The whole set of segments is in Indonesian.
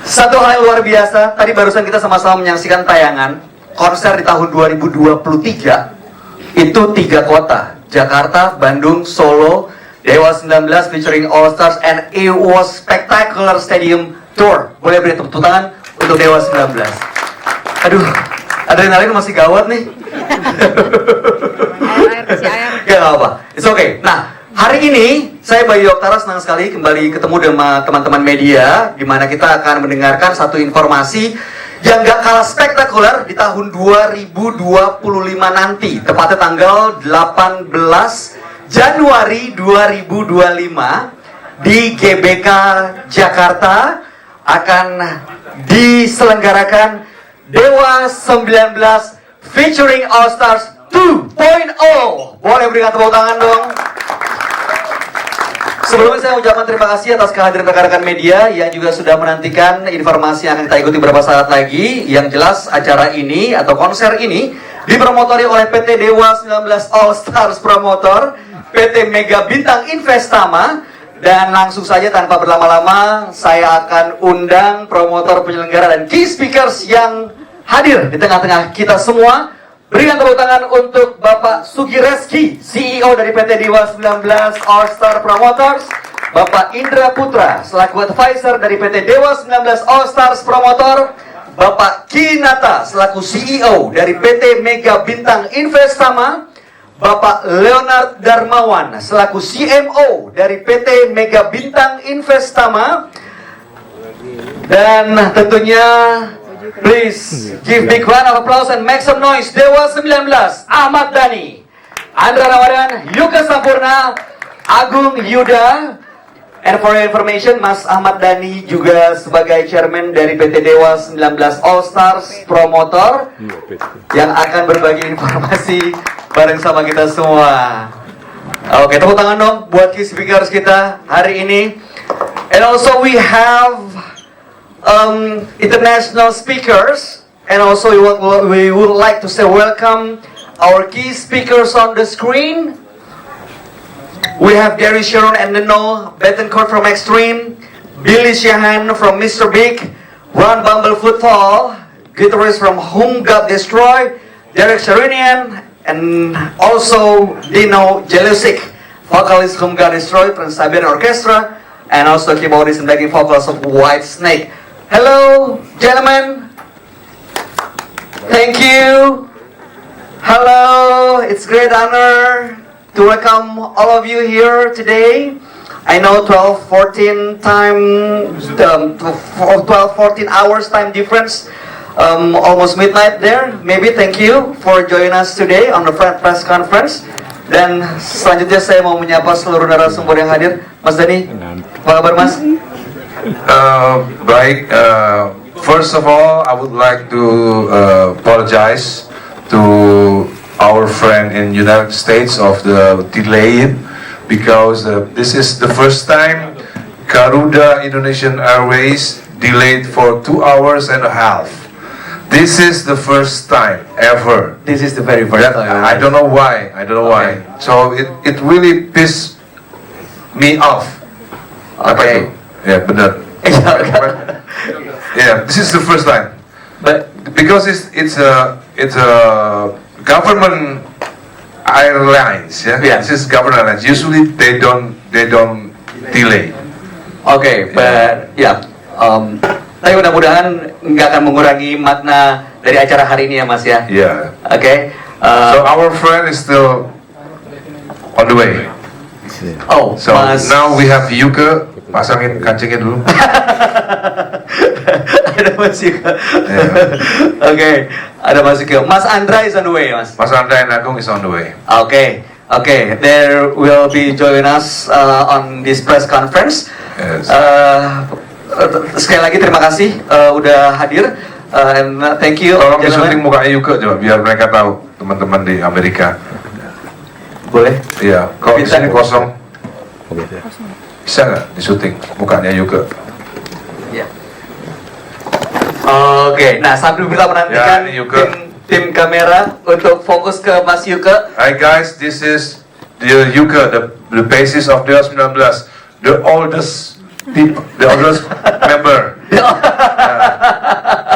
Satu hal yang luar biasa, tadi barusan kita sama-sama menyaksikan tayangan konser di tahun 2023. Itu 3 kota, Jakarta, Bandung, Solo, Dewa 19 featuring All Stars, and it was spectacular stadium tour. Boleh beri tepuk tangan untuk Dewa 19. Aduh, adrenalin masih gawat nih. Ya nggak apa, it's okay. Nah, hari ini saya Bayu Oktara senang sekali kembali ketemu dengan teman-teman media, di mana kita akan mendengarkan satu informasi yang gak kalah spektakuler di tahun 2025 nanti, tepatnya tanggal 18 Januari 2025 di GBK Jakarta akan diselenggarakan Dewa 19 featuring All Stars 2.0. Boleh berikan tepuk tangan dong. Sebelumnya saya ucapkan terima kasih atas kehadiran rekan-rekan media yang juga sudah menantikan informasi yang akan kita ikuti beberapa saat lagi. Yang jelas acara ini atau konser ini dipromotori oleh PT Dewa 19 All Stars Promotor, PT Mega Bintang Investama, dan langsung saja tanpa berlama-lama saya akan undang promotor, penyelenggara, dan key speakers yang hadir di tengah-tengah kita semua. Berikan tepuk tangan untuk Bapak Sugi Reski, CEO dari PT Dewa 19 All Star Promoters, Bapak Indra Putra selaku advisor dari PT Dewa 19 All Stars Promotor, Bapak Kinata selaku CEO dari PT Mega Bintang Investama, Bapak Leonard Darmawan selaku CMO dari PT Mega Bintang Investama, dan tentunya please give big round of applause and make some noise. Dewa 19, Ahmad Dhani, Andra Ramadan, Yuka Sampurna, Agung Yuda. And for your information, Mas Ahmad Dhani juga sebagai chairman dari PT Dewa 19 All Stars Promotor yang akan berbagi informasi bareng sama kita semua. Oke, tepuk tangan dong buat key speakers kita hari ini. And also we have international speakers, and also we would like to say welcome our key speakers on the screen. We have Gary Sharon and Nino Betancourt from Extreme, Billy Shahan from Mr. Big, Ron Bumble Football, guitarist from Whom God Destroy, Derek Sharinian, and also Dino Jelusic, vocalist Whom God Destroy, Trans-Siberian Orchestra, and also keyboardist and backing vocals of White Snake. Hello, gentlemen. Thank you. Hello, it's great honor to welcome all of you here today. I know 12-14 hours time difference, almost midnight there. Maybe thank you for joining us today on the press conference. Dan selanjutnya saya mau menyapa seluruh narasumber yang hadir. Mas Dhani, apa kabar Mas? Baik, first of all, I would like to apologize to our friend in United States of the delay, because this is the first time Garuda Indonesian Airways delayed for 2 hours and a half. This is the first time ever. This is the very first time. I don't know why. Okay. So it really pissed me off. Okay. Yeah, benar. Yeah, this is the first time. But Because it's a government airlines, yeah. Yeah. This is government airlines. Usually they don't delay. okay, but yeah, tapi mudah-mudahan nggak akan mengurangi makna dari acara hari ini ya Mas ya. Yeah. Okay. So our friend is still on the way. Oh, So Mas. now we have Yuka. Pasangin kancingnya dulu. Ada Mas Yuka. Yeah. Okay, ada Mas Yuka. Mas Andra is on the way, Mas. Mas Andra and Agung is on the way. Okay. There will be join us on this press conference. Yes. Sekali lagi terima kasih udah hadir. And thank you. Tolong gentlemen. disunting mukanya Yuka coba biar mereka tahu, teman-teman di Amerika. Boleh? Iya. Kalau di Bisa. sini kosong. Bisa nggak disyuting mukanya Yuka? Ya. Oke, nah sambil kita menantikan Ya, ini Yuka. tim kamera untuk fokus ke Mas Yuka. Hi guys, this is the Yuka, the bassist of Dewa 19, the oldest member.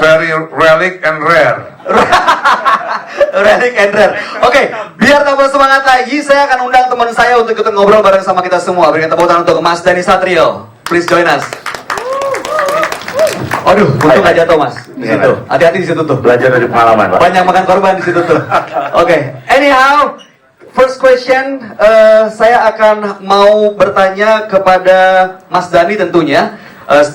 very relic and rare. Relic and rare. Oke, biar tambah semangat lagi, saya akan undang teman saya untuk ikut ngobrol bareng sama kita semua. Berikan tepuk tangan untuk Mas Dhani Satrio. Please join us. Aduh, untung nggak jatuh Mas. Di situ. Hati-hati di situ tuh. Belajar dari pengalaman, Pak. Banyak makan korban di situ tuh. Oke, anyhow, first question, saya akan mau bertanya kepada Mas Dhani tentunya.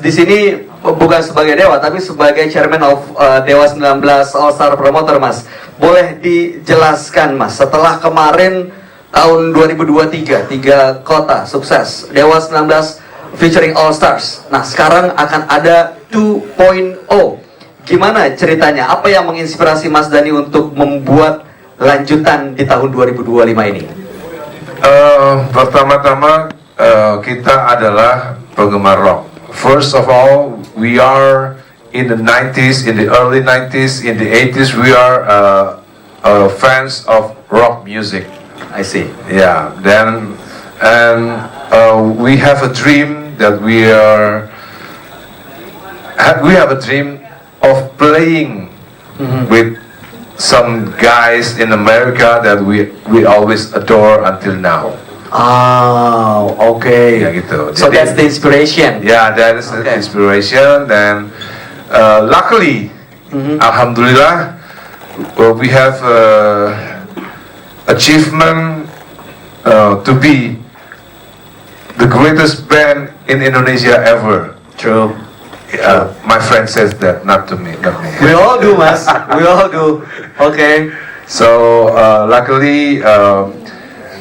Di sini bukan sebagai dewa, tapi sebagai chairman of Dewa 19 All Star Promoter, Mas. Boleh dijelaskan, Mas, setelah kemarin tahun 2023, 3 kota sukses, Dewa 19 featuring All Stars. Nah, sekarang akan ada 2.0. Gimana ceritanya? Apa yang menginspirasi Mas Dhani untuk membuat lanjutan di tahun 2025 ini? Pertama-tama kita adalah penggemar rock. First of all, we are in the 90s, in the early 90s, in the 80s, we are fans of rock music. I see. Yeah, then and we have a dream that we have a dream of playing with some guys in America that we always adore until now. Oh, okay. Ya gitu. So Jadi, that's the inspiration. yeah, that is the Okay. inspiration. Then, luckily, Alhamdulillah, we have achievement to be the greatest band in Indonesia ever. True. My friend says that, not to me, not me. We all do, Mas. We all do. Okay. So luckily,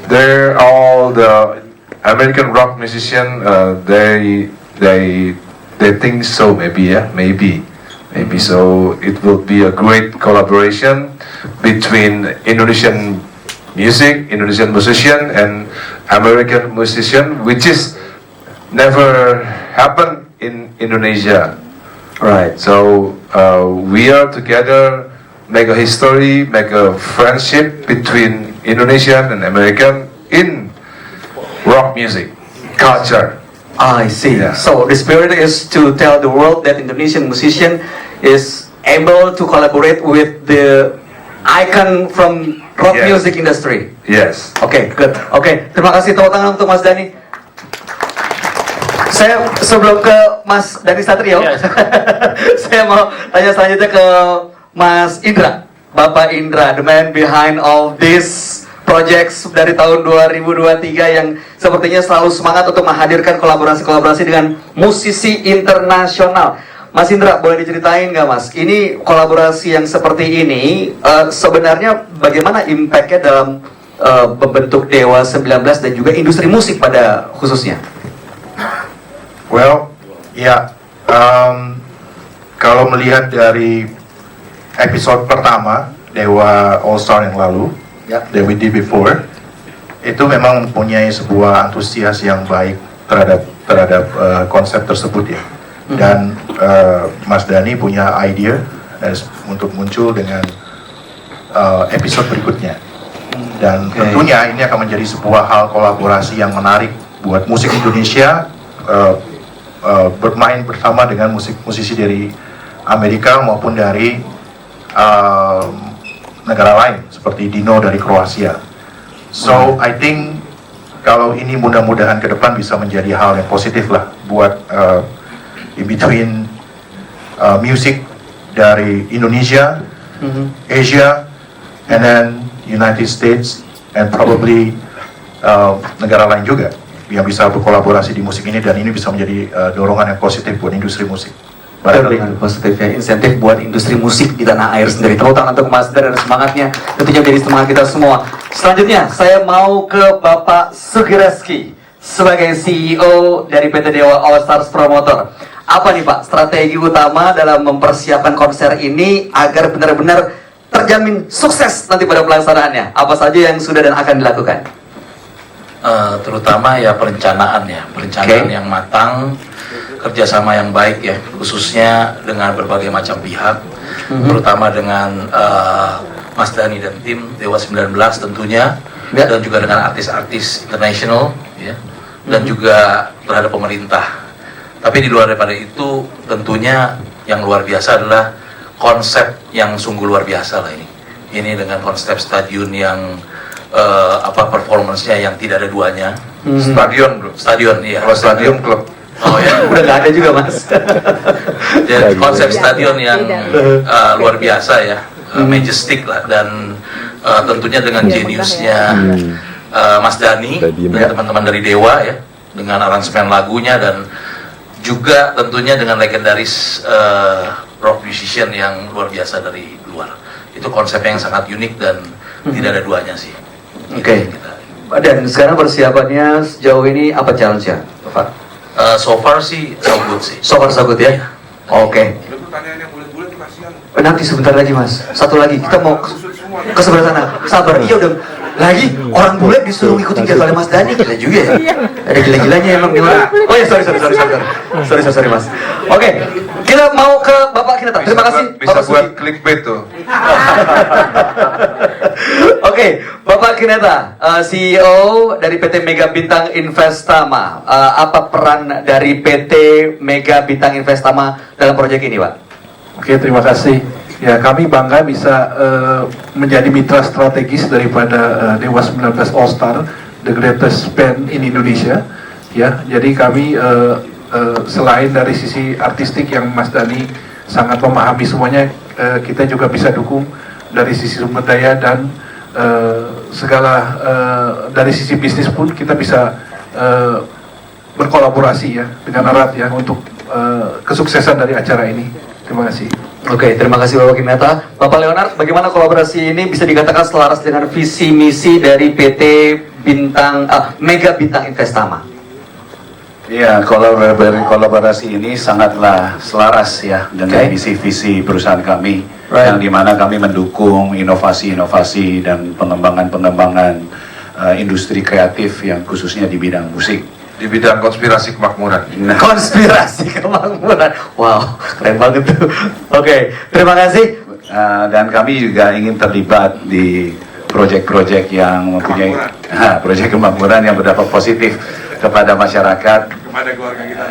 they're all the American rock musician. They think so. Maybe, yeah, maybe. So it will be a great collaboration between Indonesian music, Indonesian musician, and American musician, which is never happened in Indonesia. Right. So we are together, make a history, make a friendship between Indonesian and American in rock music culture. I see. Yeah. So the spirit is to tell the world that Indonesian musician is able to collaborate with the icon from rock Yes. music industry. Yes. Oke, good. Oke, terima kasih tepuk tangan untuk Mas Dhani. Saya sebelum ke Mas Dhani Satrio, Yes. saya mau tanya selanjutnya ke Mas Indra, Bapak Indra, the man behind all these projects dari tahun 2023 yang sepertinya selalu semangat untuk menghadirkan kolaborasi-kolaborasi dengan musisi internasional. Mas Indra, boleh diceritain nggak Mas? Ini kolaborasi yang seperti ini sebenarnya bagaimana impact-nya dalam membentuk Dewa 19 dan juga industri musik pada khususnya? Well, ya, kalau melihat dari episode pertama Dewa All Star yang lalu, Ya. that we did before, itu memang mempunyai sebuah antusias yang baik terhadap konsep tersebut ya. Dan Mas Dhani punya ide untuk muncul dengan episode berikutnya. Dan tentunya ini akan menjadi sebuah hal kolaborasi yang menarik buat musik Indonesia. Bermain bersama dengan musisi dari Amerika maupun dari negara lain seperti Dino dari Kroasia. So I think kalau ini mudah-mudahan ke depan bisa menjadi hal yang positif lah buat in between music dari Indonesia, Asia, and then United States, and probably negara lain juga yang bisa berkolaborasi di musik ini, dan ini bisa menjadi dorongan yang positif buat industri musik. Dengan positifnya insentif buat industri musik di tanah air sendiri. Tepuk tangan untuk Mas Dar dan semangatnya tentunya menjadi semangat kita semua. Selanjutnya saya mau ke Bapak Sugireski sebagai CEO dari PT Dewa All Stars Promoter. Apa nih Pak strategi utama dalam mempersiapkan konser ini agar benar-benar terjamin sukses nanti pada pelaksanaannya? Apa saja yang sudah dan akan dilakukan? Terutama ya perencanaan yang matang, kerjasama yang baik ya, khususnya dengan berbagai macam pihak, terutama dengan Mas Dhani dan tim Dewa 19 tentunya, dan juga dengan artis-artis internasional ya, dan juga terhadap pemerintah. Tapi di luar daripada itu tentunya yang luar biasa adalah konsep yang sungguh luar biasa lah ini. Ini dengan konsep stadion yang performance-nya yang tidak ada duanya. Stadion bro. Stadion, iya. Kalau stadion klub. Oh ya. Udah nggak ada juga mas. Jadi konsep stadion yang luar biasa ya, majestic lah, dan tentunya dengan jeniusnya Mas Dhani dan teman-teman dari Dewa ya, dengan aransemen lagunya, dan juga tentunya dengan legendaris rock musician yang luar biasa dari luar. Itu konsep yang sangat unik dan tidak ada duanya sih. Oke. Dan sekarang persiapannya sejauh ini apa challenge-nya, Pak? So far sih so good sih. So far so good ya? Oke. Pertanyaan yang bulat-bulat kasihan. Nanti sebentar lagi mas, satu lagi, kita mau ke sebelah sana. Sabar, iya udah. Lagi, orang bule disuruh ikutin jadwalnya Mas Dhani, gila juga ya. Ada gila-gilanya emang gimana. Oh ya, sorry mas. Oke, kita mau ke Bapak Kineta. Terima kasih Bisa Bapak buat Sugi. clickbait tuh. Oke, Bapak Kineta, CEO dari PT Mega Bintang Investama. Apa peran dari PT Mega Bintang Investama dalam proyek ini, Pak? Oke, terima kasih. Ya, kami bangga bisa menjadi mitra strategis daripada Dewa 19 All Star, the greatest band in Indonesia. Ya, jadi kami selain dari sisi artistik yang Mas Dhani sangat memahami semuanya, kita juga bisa dukung dari sisi sumber daya dan segala dari sisi bisnis pun kita bisa berkolaborasi ya dengan erat ya untuk kesuksesan dari acara ini. Terima kasih. Oke, terima kasih Bapak Kineta. Bapak Leonard, bagaimana kolaborasi ini bisa dikatakan selaras dengan visi misi dari PT Mega Bintang Investama? Ya, kolaborasi ini sangatlah selaras ya dengan visi-visi perusahaan kami, yang dimana kami mendukung inovasi-inovasi dan pengembangan industri kreatif yang khususnya di bidang musik. Di bidang konspirasi kemakmuran. Konspirasi kemakmuran. Wow, keren banget tuh. Oke, terima kasih. Dan kami juga ingin terlibat di proyek-proyek yang mempunyai proyek kemakmuran yang berdampak positif kepada masyarakat, Kepada keluarga kita.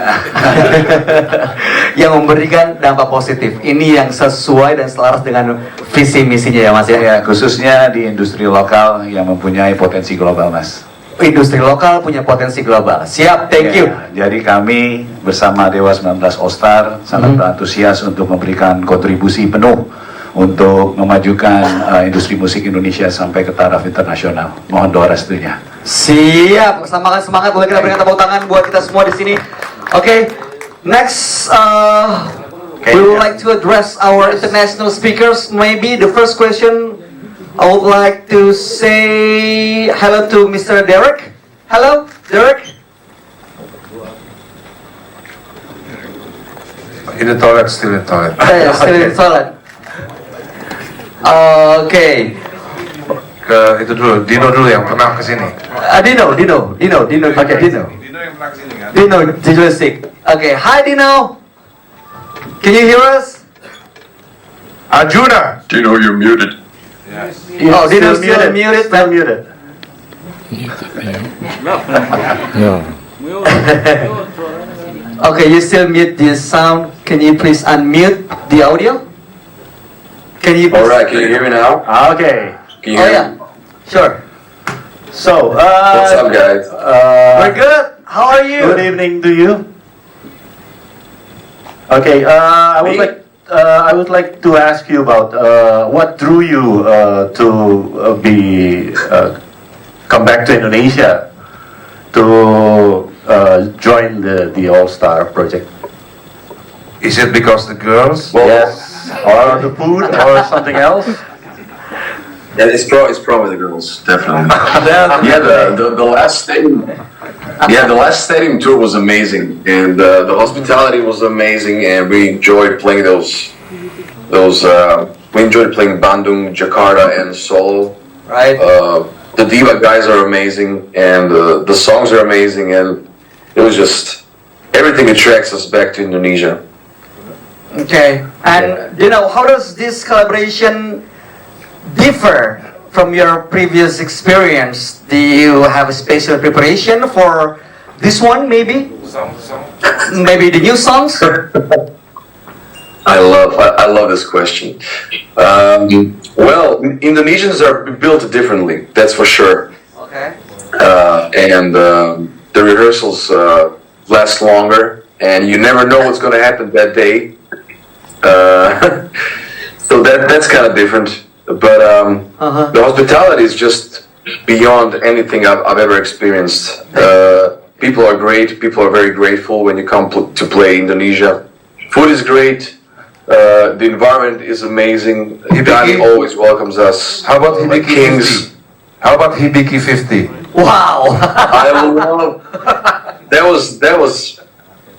Yang memberikan dampak positif. Ini yang sesuai dan selaras dengan visi misinya ya Mas ya. ya khususnya di industri lokal yang mempunyai potensi global, Mas. Industri lokal punya potensi global. Siap, thank you. Jadi kami bersama Dewa 19 All Star sangat antusias untuk memberikan kontribusi penuh untuk memajukan industri musik Indonesia sampai ke taraf internasional. Mohon doa restunya. Siap, semangat. Boleh kita berikan tepuk tangan buat kita semua di sini. Oke, next we would like to address our international speakers. Maybe the first question I would like to say hello to Mr. Derek. Hello, Derek. In the toilet, still in toilet. Still in toilet. Oke. Ke itu dulu, Dino dulu yang pernah kesini. Dino. Pakai Dino. Dino yang pernah kesini kan? Dino, Digilistic. Okay, hi Dino. Can you hear us? Arjuna. Dino, you're muted. Oh, Dino still muted. Okay, you still mute the sound. Can you please unmute the audio? Can you please? All right, can you hear me now? Okay. Can you Oh hear yeah, me? sure. So, What's up, guys? We're good. How are you? good evening to you. Okay, I would like to ask you about what drew you to come back to Indonesia to join the All Star project. Is it because the girls? Yes, or the food, or something else. Yeah, it's probably the girls, definitely. Yeah, the last stadium. Yeah, the last stadium tour was amazing, and the hospitality was amazing, and we enjoyed playing those. We enjoyed playing Bandung, Jakarta, and Seoul. Right. The Diva guys are amazing, and the songs are amazing, and it was just everything attracts us back to Indonesia. Okay. And how does this collaboration differ from your previous experience? Do you have a special preparation for this one, maybe? Some. Maybe the new songs? I love this question. Well, Indonesians are built differently, that's for sure. Okay. And the rehearsals last longer, and you never know what's going to happen that day. So that's kind of different. But the hospitality is just beyond anything I've ever experienced. People are great. People are very grateful when you come to play Indonesia. Food is great. The environment is amazing. Dani always welcomes us. How about like Hibiki kings. 50? How about Hibiki 50? Wow. I love. That was.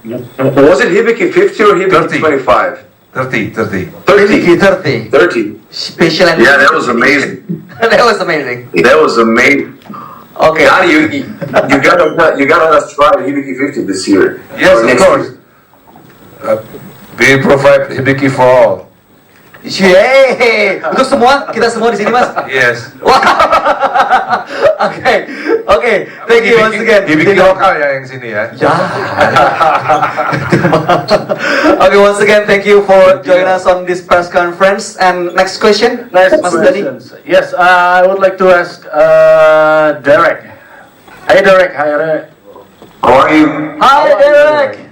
Was it Hibiki 50 or Hibiki 30. 25? 30. 30. 30. Special and Yeah, that was amazing. That was amazing. That was amazing. Okay. Dani, you gotta let us try Hibiki 50 this year. Yes, Or of next course. year. We provide Hibiki for all. Yeay. Untuk semua, kita semua di sini, Mas. Yes. Wow. Okay. Thank you once again. Hibiki lokal ya yang sini ya. Okay, once again, thank you for joining us on this press conference. And next question, Next Mas Dani. questions. Yes, I would like to ask Derek. Hey Derek, hi Derek. How are you? Hi, Derek.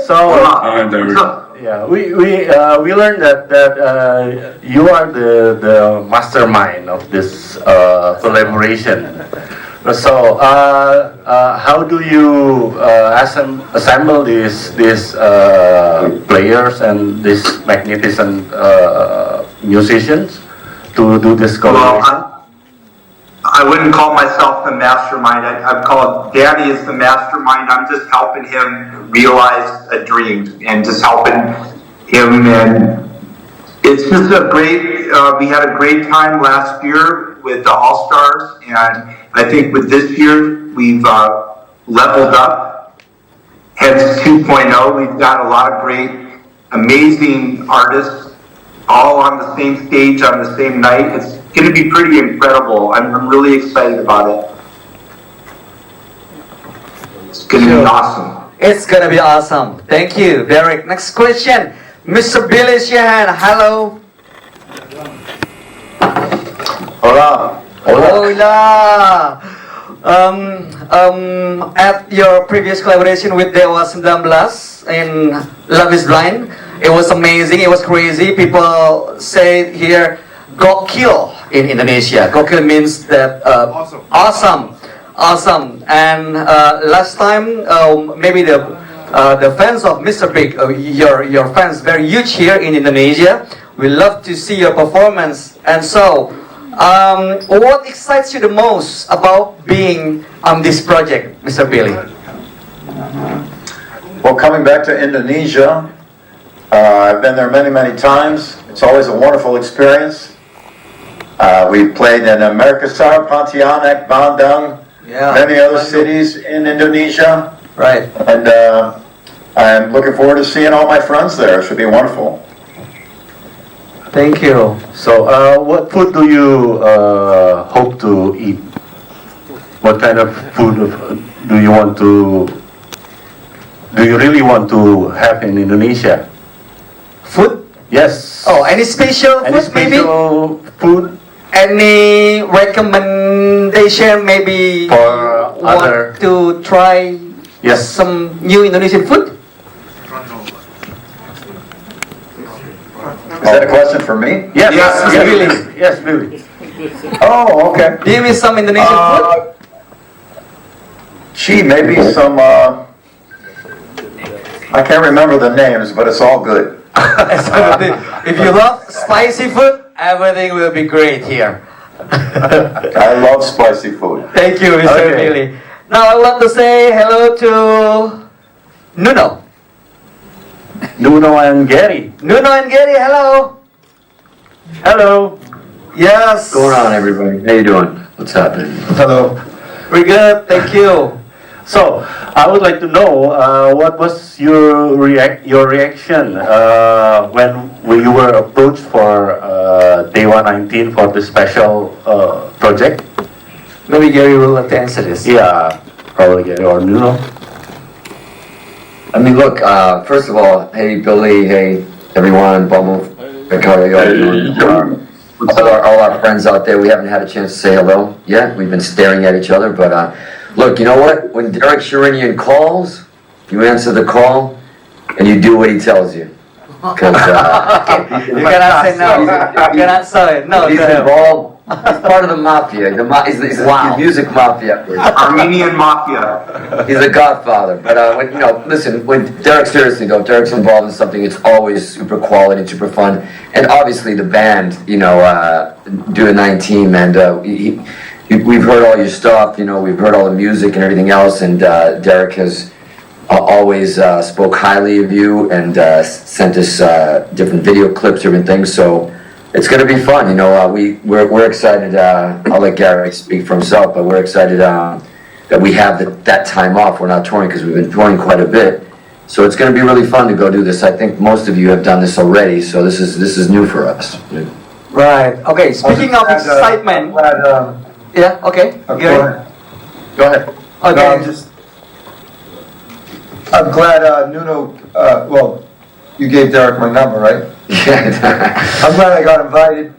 So I'm David. yeah, we learned that you are the mastermind of this collaboration. So how do you assemble these players and these magnificent musicians to do this collaboration? I wouldn't call myself the mastermind. I'd call Danny as the mastermind. I'm just helping him realize a dream and just helping him. And it's just a great, we had a great time last year with the All-Stars. And I think with this year, we've leveled up. Hence 2.0. We've got a lot of great, amazing artists all on the same stage on the same night. It's going to be pretty incredible. I'm really excited about it. It's going to be awesome. It's gonna be awesome. Thank you, Derek. Next question, Mr. Billy Sheehan. Hello. Hola. Hola. At your previous collaboration with Dewa 19 in Love is Blind, it was amazing, it was crazy. People say here, gokil in Indonesia. Gokil means that awesome. And last time, maybe the fans of Mr. Big, your fans very huge here in Indonesia. We love to see your performance. And so, what excites you the most about being on this project, Mr. Billy? Well, coming back to Indonesia, I've been there many times. It's always a wonderful experience. We played in Makassar, Pontianak, Bandung, many other cities in Indonesia. Right. And I'm looking forward to seeing all my friends there. It should be wonderful. Thank you. So what food do you hope to eat? What kind of food do you really want to have in Indonesia? Food? Yes. Oh, any special food Any special food Any recommendation maybe for want other? to try Yes. some new Indonesian food? Is that a question for me? Yes. Yes, Billy. Yes, Billy. Oh, okay. Give me some Indonesian food. Gee, maybe some, I can't remember the names, but it's all good. If you love spicy food, everything will be great here. I love spicy food. Thank you, Mr. Okay. Billy. Now I want to say hello to Nuno. Nuno and Gary. Nuno and Gary, hello. Hello. Yes. What's going on, everybody? How you doing? What's happening? Hello. We're good, thank you. So, I would like to know what was your reaction when you were approached for Dewa 19 for the special project? Maybe Gary will have to answer this. Yeah, probably Gary or Nuno. I mean, look, first of all, hey, Billy, hey, everyone, Bumble, all our friends out there. We haven't had a chance to say hello yet. We've been staring at each other, but look, you know what? When Derek Sherinian calls, you answer the call and you do what he tells you. Because You cannot say no. You cannot say no. he's involved. He's part of the mafia. He's the music mafia. Armenian mafia. He's a godfather. But listen, when Derek's seriously though, Derek's involved in something, it's always super quality, super fun, and obviously the band, doing 19, and we've heard all your stuff. We've heard all the music and everything else, and Derek has always spoke highly of you and sent us different video clips, different things. So it's going to be fun. We're excited. I'll let Garrett speak for himself, but we're excited that we have that time off. We're not touring because we've been touring quite a bit. So it's going to be really fun to go do this. I think most of you have done this already, so this is new for us. Right. Okay. Speaking of excitement. Yeah. Okay. Gary? Go ahead. Okay. I'm glad Nuno, you gave Derek my number, right? I'm glad I got invited.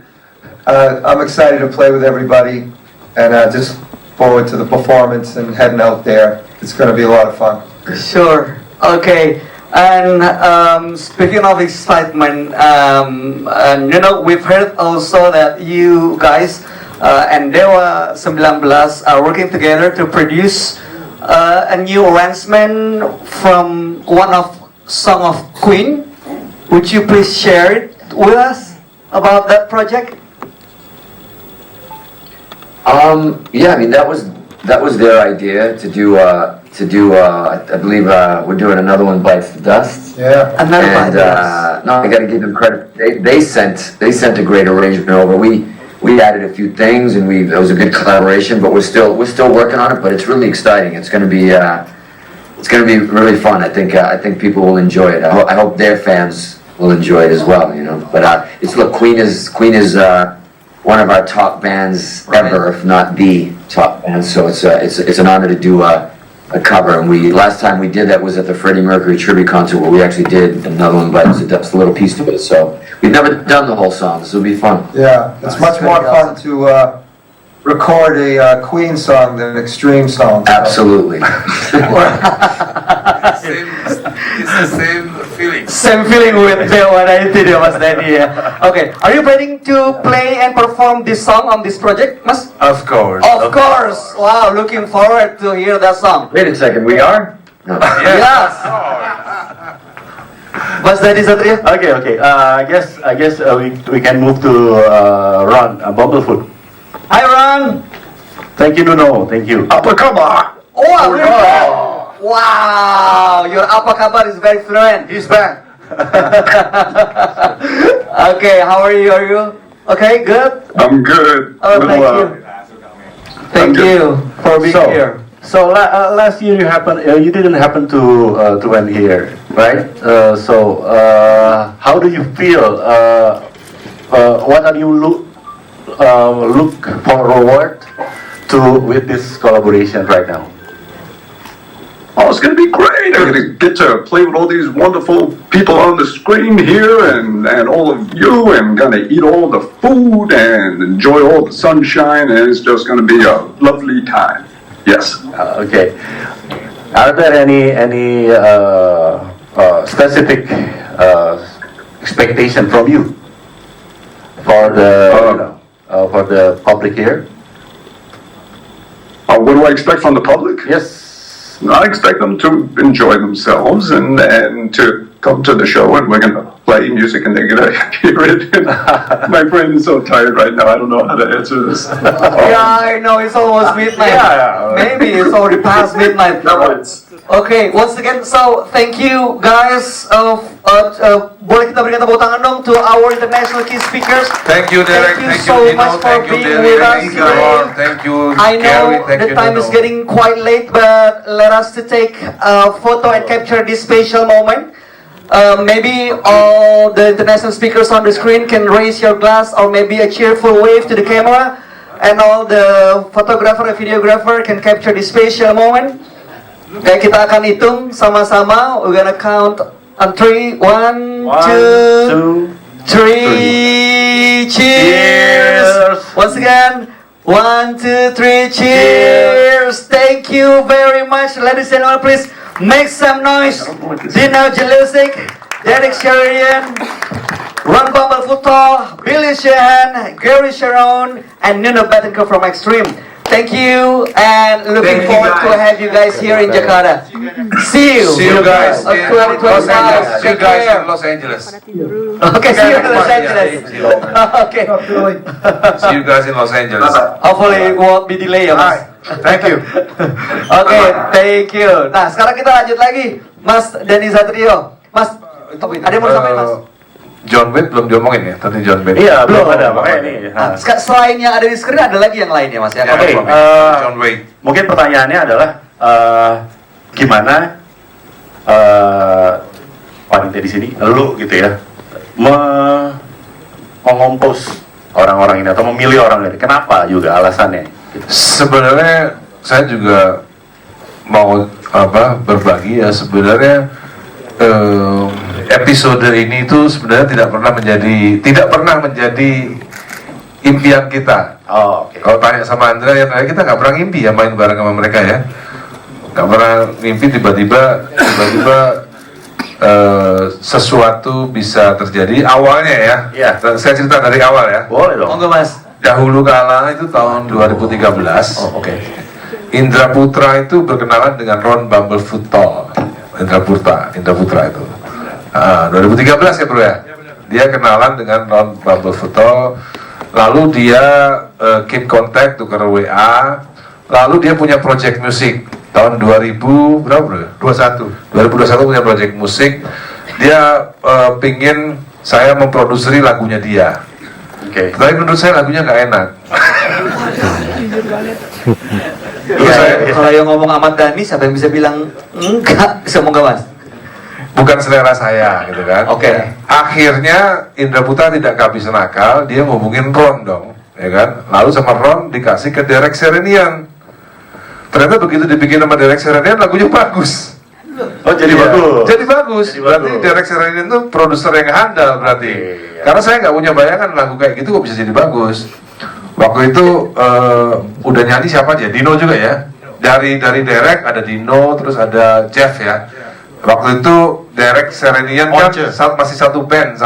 I'm excited to play with everybody, and just forward to the performance and heading out there. It's going to be a lot of fun. Sure. Okay. And speaking of excitement, and we've heard also that you guys and Dewa 19 are working together to produce a new arrangement from one of song of Queen. Would you please share it with us about that project? Yeah, I mean that was their idea to do. I believe we're doing another one, Bites the Dust. Yeah. Another one. And no, I got to give them credit. They sent a great arrangement over. We added a few things, and it was a good collaboration. But we're still working on it. But it's really exciting. It's going to be really fun. I think people will enjoy it. I hope their fans will enjoy it as well. But Queen is one of our top bands ever, if not the top band. So it's an honor to do a cover. And last time we did that was at the Freddie Mercury tribute concert, where we actually did another one, but it's a little piece to it. So we've never done the whole song. This will be fun. Yeah, it's much more fun to record a Queen song than an Extreme song. Absolutely. It's the same feeling. Same feeling with Dewa 19, Mas Denny. Okay, are you planning to play and perform this song on this project, Mas? Of course. Of course. Wow, looking forward to hear that song. Wait a second, we are? No. Yes. Mas Denny Satria? Okay. I guess we can move to Ron Bumblefoot. Hi, Ron. Thank you, Nuno. Thank you. Apa kabar? Oh, wow, your apa kabar is very fluent. He's back. Okay, how are you? Are you okay? Good? I'm good. Oh, thank you. Thank you for being here. So last year you didn't happen to win here, right? How do you feel? What are you look forward to with this collaboration right now? Oh, it's going to be great. I'm going to get to play with all these wonderful people on the screen here and all of you, and going to eat all the food and enjoy all the sunshine, and it's just going to be a lovely time. Yes. Okay. Are there any specific expectation from you for the public here? What do I expect from the public? Yes. I expect them to enjoy themselves and to come to the show, and we're going to play music and they're going to hear it. My brain is so tired right now, I don't know how to answer this. Yeah, I know, it's almost midnight. Yeah. Maybe it's already past midnight. Okay, once again, so thank you guys. Boleh kita berikan tepuk tangan dong to our international key speakers. Thank you, Derek. Thank you so much for being with us today. Thank you, I know Gary. Thank the you, time is Nuno. getting quite late, but let us to take a photo and capture this special moment. Maybe all the international speakers on the screen can raise your glass, or maybe a cheerful wave to the camera, and all the photographer and videographer can capture this special moment. Okay, kita akan hitung sama-sama. We're gonna count On 3, 1, 2, 3. Cheers! Once again, 1, 2, 3. Cheers! Thank you very much, ladies and gentlemen. Please make some noise. Dino Jelusic, Derek Sheridan, Ron Bumble Football, Billy Sheehan, Gary Sharon, and Nuno Betancourt from Extreme. Thank you, and looking Thank you, forward to guys. have you guys here in Jakarta. See you. See you guys on in Los 2025. Angeles. See you Take guys care. in Los Angeles. Okay, see you in Los Angeles. Okay. See you guys in Los Angeles. Hopefully it won't be delay ya, Mas. Thank you. Oke, thank you. Nah, sekarang kita lanjut lagi, Mas Denny Satrio. Mas, ada yang mau disampaikan, Mas? John Wayne belum diomongin ya, tadi John Wayne. Iya, belum ada, makanya nih. Nah, selain yang ada di screen ada lagi yang lainnya, Mas ya. Oke, John Wayne. mungkin pertanyaannya adalah gimana panitia di sini, lu gitu ya, mengompos orang-orang ini atau memilih orang ini. Kenapa juga alasannya? Sebenarnya saya juga mau berbagi ya, sebenarnya episode ini itu sebenarnya tidak pernah menjadi impian kita. Oh, oke. Kalau tanya sama Andra ya, kita nggak pernah ngimpi ya main bareng sama mereka ya, nggak pernah ngimpi tiba-tiba sesuatu bisa terjadi. Awalnya ya, Iya. saya cerita dari awal ya. Boleh dong. Monggo, Mas. Dahulu kala itu tahun 2013. Oh, oke. Indra Putra itu berkenalan dengan Ron Bumblefoot Tall. Indra Putra itu. 2013 ya bro ya. Dia kenalan dengan Ron Bumblefoot Tall. Lalu dia keep contact, tukar WA. Lalu dia punya project musik tahun 2000 berapa bro? 2021 punya project musik. Dia pingin saya memproduksi lagunya dia. Oke. Tapi menurut saya lagunya nggak enak. Iya, kalau yang ngomong Ahmad Dhani, siapa yang bisa bilang enggak? Semoga, Mas. Bukan selera saya gitu kan. Oke. Akhirnya Indra Putra tidak kehabisan akal, dia ngomongin Ron dong, ya kan. Lalu sama Ron dikasih ke Derek Serenian. Ternyata begitu dibikin sama Derek Serenian, lagunya bagus. Oh, jadi Iya. bagus. Jadi bagus. Jadi Berarti bagus. Derek Serenian itu produser yang handal berarti. Iya. Karena saya nggak punya bayangan lagu kayak gitu kok bisa jadi bagus. Waktu itu udah nyanyi siapa aja? Dino juga ya. Dari Derek ada Dino, terus ada Jeff ya. Waktu itu Derek Serenian kan masih satu band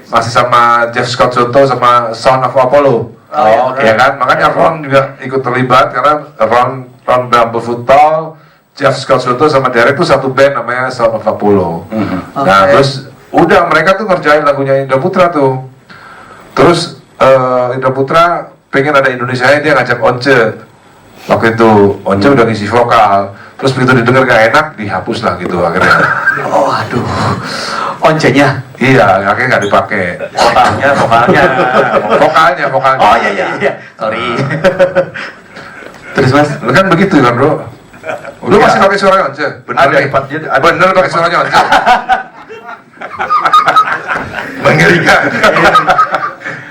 masih sama Jeff Scott Soto sama Son of Apollo. Oh, oke. Ya kan? Makanya Ron juga ikut terlibat karena Ron Bumblefoot Tall, Jeff Scott Soto sama Derek tuh satu band namanya Son of Apollo. Nah, Oke. terus udah mereka tuh ngerjain lagunya Indra Putra tuh. Terus Indra Putra pengen ada Indonesia, dia ngajak Once. Waktu itu Once udah ngisi vokal. Terus begitu didengar gak enak, dihapus lah gitu akhirnya. Oh, aduh. Oncenya. Iya, akhirnya nggak dipakai. Vokalnya. Oh, iya. Sorry. Terus, Mas? Lu kan begitu kan bro? Lu masih pakai suaranya Once? Bener, Bener pakai suaranya Once? Mengerikan.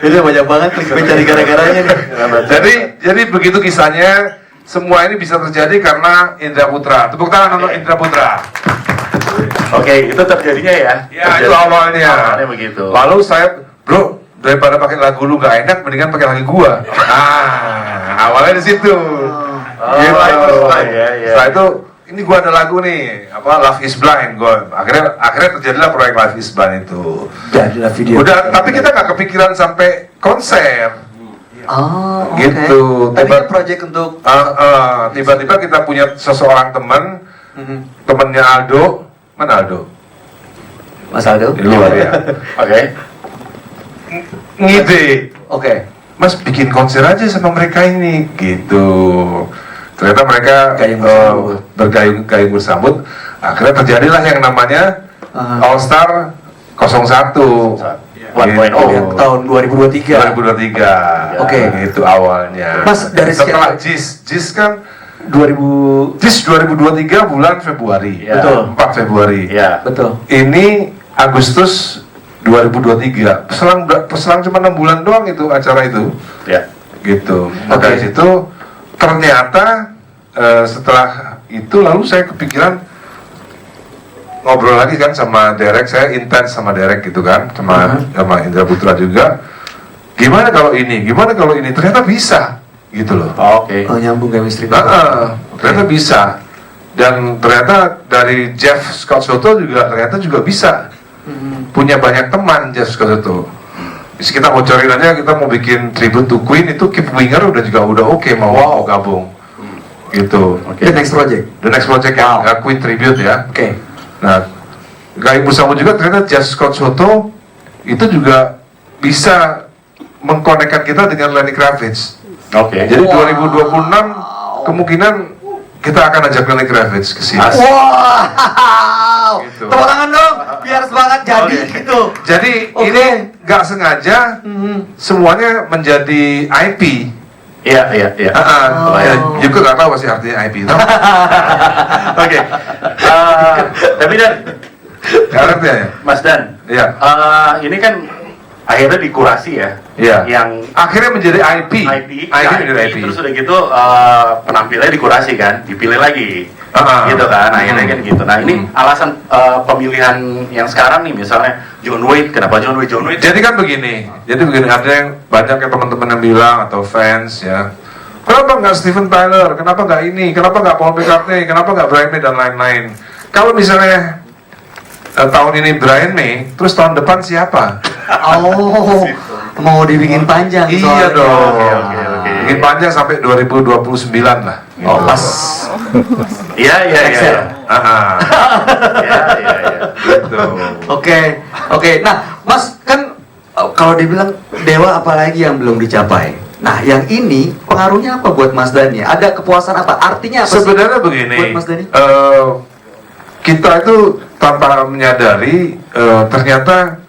Ini banyak banget trik mencari gara-garanya nih. Jadi begitu kisahnya. Semua ini bisa terjadi karena Indra Putra. Tepuk tangan untuk Indra Putra. Oke, itu terjadinya ya? Ya, itu awalnya. Awalnya begitu. Lalu saya, bro, daripada pakai lagu lu nggak enak, mendingan pakai lagu gua. Awalnya di situ. Gitu. iya. Setelah itu, ini gua ada lagu nih, Love Is Blind. Gua akhirnya terjadilah proyek Love Is Blind itu. Jadilah video. Udah, tapi kita nggak kepikiran sampai konser. Oh, oke. Gitu. Tapi kan project untuk Tiba-tiba kita punya seseorang teman, temennya Aldo. Mana Aldo? Mas Aldo. Di luar ya. Oke. Ngide, Oke. Mas bikin konser aja sama mereka ini, gitu. Ternyata mereka bergayung bersambut. Akhirnya terjadilah yang namanya All Star 01. 1.0 Gitu. Tahun 2023. 2023. Oke. Itu awalnya. Mas, dari setelah JIS kan 2000. JIS 2023 bulan Februari. Ya. Betul. 4 Februari. Ya. Betul. Ini Agustus 2023. Selang cuma 6 bulan doang itu acara itu. Ya. Gitu. Nah, Oke. dari situ ternyata setelah itu lalu saya kepikiran ngobrol lagi kan sama Derek, saya intens sama Derek gitu kan, sama Indra Putra juga. Gimana kalau ini? Ternyata bisa, gitu loh. Oke. Oh, nyambung chemistry. Ternyata bisa. Dan ternyata dari Jeff Scott Soto juga ternyata juga bisa. Punya banyak teman Jeff Scott Soto. Terus kita mau cari aja, kita mau bikin tribute to Queen, itu Keith Winger udah oke mau gabung. Gitu. The next project. The next project yang Queen tribute ya. Oke. Nah, Gaib bersama juga ternyata Jeff Scott Soto itu juga bisa mengkonekkan kita dengan Lenny Kravitz. Oke. Jadi 2026 kemungkinan kita akan ajak Lenny Kravitz ke sini. Wow. Gitu. Tepuk tangan dong, biar semangat jadi gitu. Jadi ini nggak sengaja semuanya menjadi IP. Iya. Juga nggak tahu sih artinya IP. Oke. Tapi Dan, Nggak ngerti ya? Mas Dan, Iya. ini kan akhirnya dikurasi ya. Iya. Yang Akhirnya menjadi IP. Menjadi IP. Terus udah gitu penampilnya dikurasi kan, dipilih lagi. Gitu kan, akhirnya kan gitu. Nah ini alasan pemilihan yang sekarang nih, misalnya John Waite, kenapa John Waite? Jadi kan begini, ada yang banyak yang teman-teman yang bilang atau fans ya, kenapa nggak Steven Tyler, kenapa nggak ini, kenapa nggak Paul McCartney, kenapa nggak Brian May dan lain-lain. Kalau misalnya tahun ini Brian May, terus tahun depan siapa? Oh, mau dibikin panjang. Iya soalnya. dong. Oke. Bikin panjang sampai 2029 lah. Oh, pas. Iya. Excel. Iya. Gitu. Oke. Nah, Mas kan kalau dibilang dewa apalagi yang belum dicapai. Nah, yang ini pengaruhnya apa buat Mas Dhani? Ada kepuasan apa? Artinya apa sih? Sebenarnya begini, buat Mas Dhani? kita itu tanpa menyadari ternyata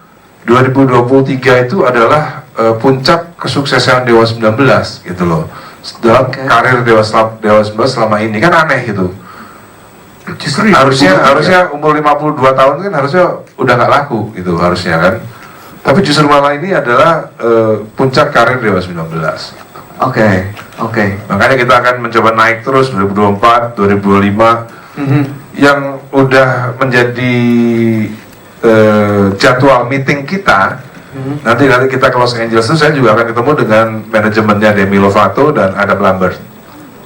2023 itu adalah puncak kesuksesan Dewa 19 gitu loh. Dalam karir Dewa 19 selama ini kan aneh gitu. Justru harusnya umur 52 tahun kan harusnya udah nggak laku gitu harusnya kan. Tapi justru malah ini adalah puncak karir Dewa 19. Oke. Makanya kita akan mencoba naik terus 2024, 2025 yang udah menjadi jadwal meeting kita. Nanti kita ke Los Angeles itu saya juga akan ketemu dengan manajemennya Demi Lovato dan Adam Lambert.